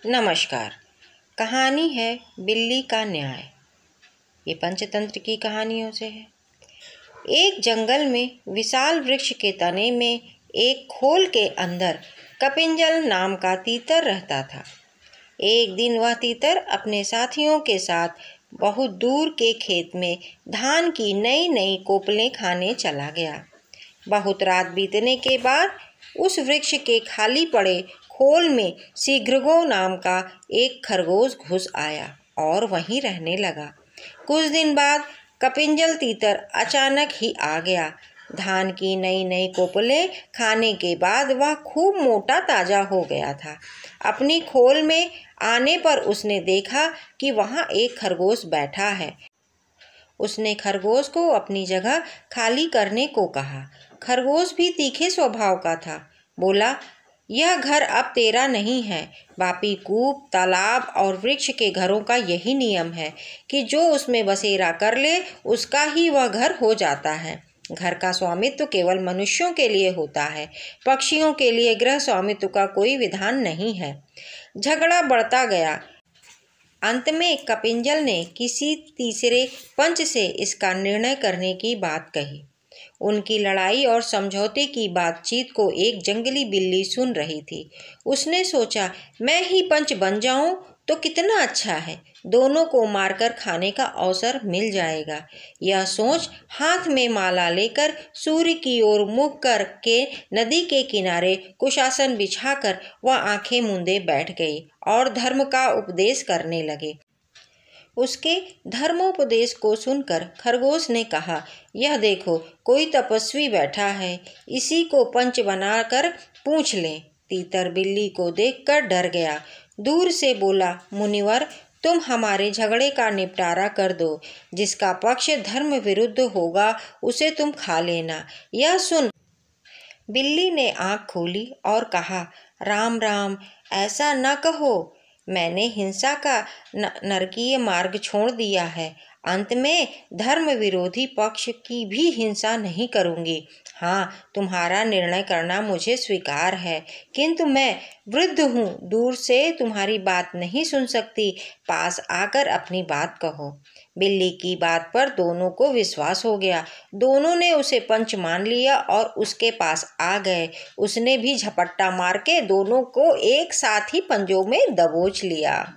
नमस्कार। कहानी है बिल्ली का न्याय। ये पंचतंत्र की कहानियों से है। एक जंगल में विशाल वृक्ष के तने में एक खोल के अंदर कपिंजल नाम का तीतर रहता था। एक दिन वह तीतर अपने साथियों के साथ बहुत दूर के खेत में धान की नई नई कोपलें खाने चला गया। बहुत रात बीतने के बाद उस वृक्ष के खाली पड़े खोल में शीघ्रगो नाम का एक खरगोश घुस आया और वहीं रहने लगा। कुछ दिन बाद कपिंजल तीतर अचानक ही आ गया। धान की नई नई कोपलें खाने के बाद वह खूब मोटा ताजा हो गया था। अपनी खोल में आने पर उसने देखा कि वहाँ एक खरगोश बैठा है। उसने खरगोश को अपनी जगह खाली करने को कहा। खरगोश भी तीखे स्वभाव का था। बोला, यह घर अब तेरा नहीं है। बापी कूप, तालाब और वृक्ष के घरों का यही नियम है कि जो उसमें बसेरा कर ले उसका ही वह घर हो जाता है। घर का स्वामित्व केवल मनुष्यों के लिए होता है। पक्षियों के लिए गृह स्वामित्व का कोई विधान नहीं है। झगड़ा बढ़ता गया। अंत में कपिंजल ने किसी तीसरे पंच से इसका निर्णय करने की बात कही। उनकी लड़ाई और समझौते की बातचीत को एक जंगली बिल्ली सुन रही थी। उसने सोचा, मैं ही पंच बन जाऊं तो कितना अच्छा है। दोनों को मारकर खाने का अवसर मिल जाएगा। यह सोच हाथ में माला लेकर सूर्य की ओर मुख करके नदी के किनारे कुशासन बिछाकर वह आंखें मूंदे बैठ गई और धर्म का उपदेश करने लगे। उसके धर्मोपदेश को सुनकर खरगोश ने कहा, यह देखो, कोई तपस्वी बैठा है, इसी को पंच बनाकर पूछ लें। तीतर बिल्ली को देखकर डर गया। दूर से बोला, मुनिवर, तुम हमारे झगड़े का निपटारा कर दो। जिसका पक्ष धर्म विरुद्ध होगा उसे तुम खा लेना। यह सुन बिल्ली ने आँख खोली और कहा, राम राम, ऐसा न कहो। मैंने हिंसा का नरकीय मार्ग छोड़ दिया है। अंत में धर्म विरोधी पक्ष की भी हिंसा नहीं करूँगी। हाँ, तुम्हारा निर्णय करना मुझे स्वीकार है, किंतु मैं वृद्ध हूँ, दूर से तुम्हारी बात नहीं सुन सकती। पास आकर अपनी बात कहो। बिल्ली की बात पर दोनों को विश्वास हो गया। दोनों ने उसे पंच मान लिया और उसके पास आ गए। उसने भी झपट्टा मार के दोनों को एक साथ ही पंजों में दबोच लिया।